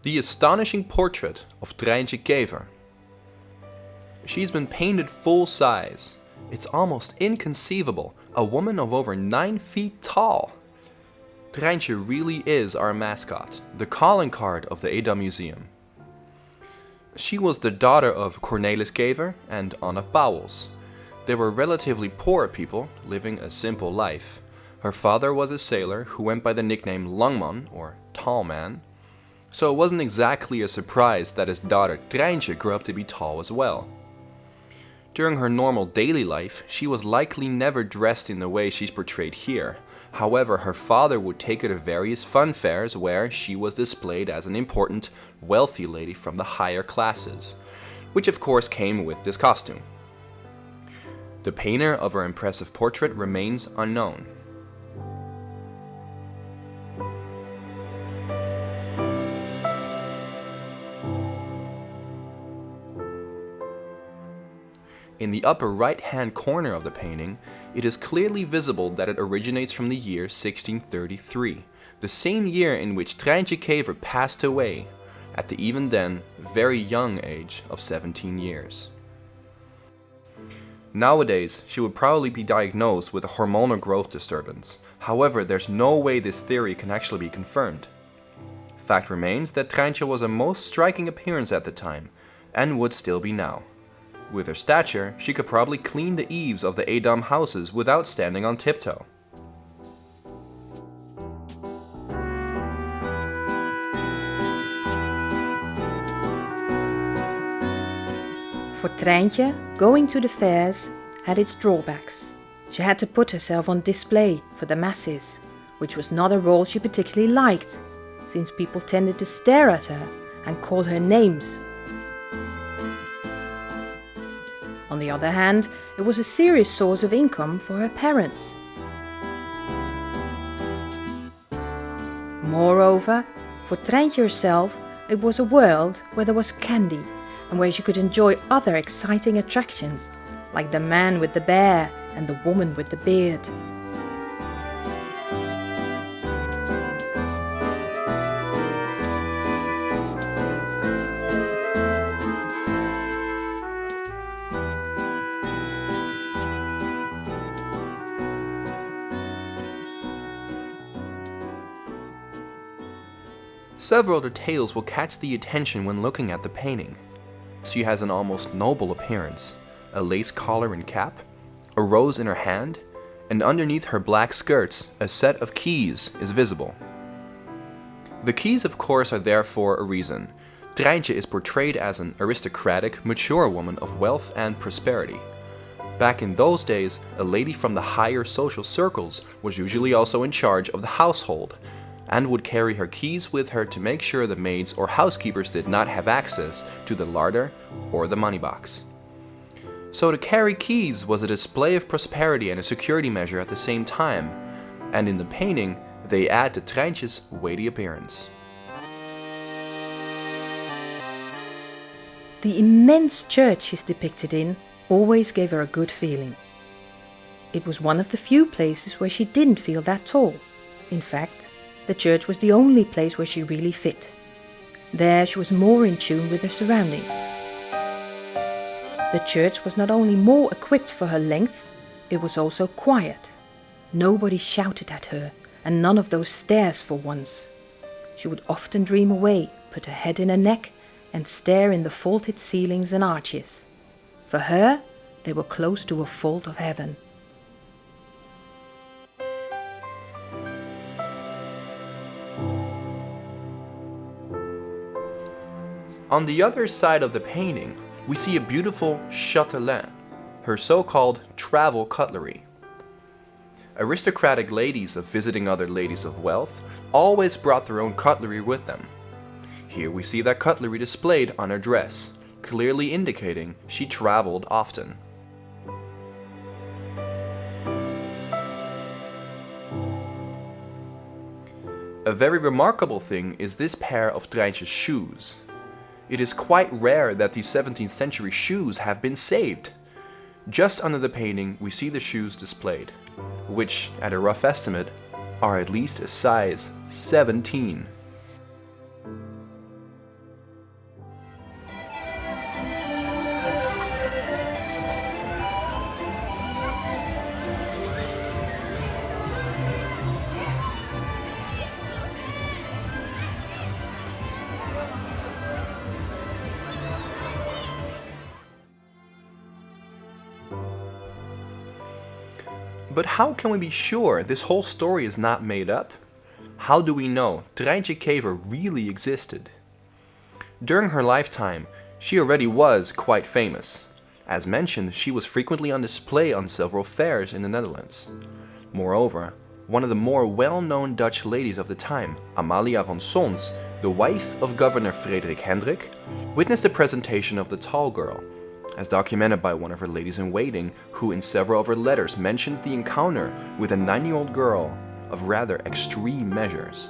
The astonishing portrait of Trijntje Keever. She's been painted full size. It's almost inconceivable, a woman of over 9 feet tall. Trijntje really is our mascot, the calling card of the Edam Museum. She was the daughter of Cornelis Keever and Anna Pauwels. They were relatively poor people, living a simple life. Her father was a sailor who went by the nickname Langman, or Tall Man, so it wasn't exactly a surprise that his daughter Trijntje grew up to be tall as well. During her normal daily life, she was likely never dressed in the way she's portrayed here. However, her father would take her to various fun fairs where she was displayed as an important, wealthy lady from the higher classes, which of course came with this costume. The painter of her impressive portrait remains unknown. In the upper right-hand corner of the painting, it is clearly visible that it originates from the year 1633, the same year in which Trijntje Keever passed away, at the even then very young age of 17 years. Nowadays, she would probably be diagnosed with a hormonal growth disturbance. However, there's no way this theory can actually be confirmed. Fact remains that Trijntje was a most striking appearance at the time, and would still be now. With her stature, she could probably clean the eaves of the Edam houses without standing on tiptoe. For Trijntje, going to the fairs had its drawbacks. She had to put herself on display for the masses, which was not a role she particularly liked, since people tended to stare at her and call her names. On the other hand, it was a serious source of income for her parents. Moreover, for Trijntje herself, it was a world where there was candy and where she could enjoy other exciting attractions, like the man with the bear and the woman with the beard. Several details will catch the attention when looking at the painting. She has an almost noble appearance, a lace collar and cap, a rose in her hand, and underneath her black skirts, a set of keys is visible. The keys, of course, are there for a reason. Trijntje is portrayed as an aristocratic, mature woman of wealth and prosperity. Back in those days, a lady from the higher social circles was usually also in charge of the household, and would carry her keys with her to make sure the maids or housekeepers did not have access to the larder or the money box. So to carry keys was a display of prosperity and a security measure at the same time, and in the painting they add to Trijntje's weighty appearance. The immense church she's depicted in always gave her a good feeling. It was one of the few places where she didn't feel that tall. In fact, the church was the only place where she really fit. There she was more in tune with her surroundings. The church was not only more equipped for her length, it was also quiet. Nobody shouted at her, and none of those stares for once. She would often dream away, put her head in her neck, and stare in the vaulted ceilings and arches. For her, they were close to a vault of heaven. On the other side of the painting, we see a beautiful chatelaine, her so-called travel cutlery. Aristocratic ladies of visiting other ladies of wealth always brought their own cutlery with them. Here we see that cutlery displayed on her dress, clearly indicating she traveled often. A very remarkable thing is this pair of Trijntje's shoes. It is quite rare that these 17th century shoes have been saved. Just under the painting we see the shoes displayed, which, at a rough estimate, are at least a size 17. But how can we be sure this whole story is not made up? How do we know Trijntje Keever really existed? During her lifetime, she already was quite famous. As mentioned, she was frequently on display on several fairs in the Netherlands. Moreover, one of the more well-known Dutch ladies of the time, Amalia van Solms, the wife of Governor Frederik Hendrik, witnessed the presentation of the tall girl, as documented by one of her ladies-in-waiting, who in several of her letters mentions the encounter with a 9-year-old girl of rather extreme measures.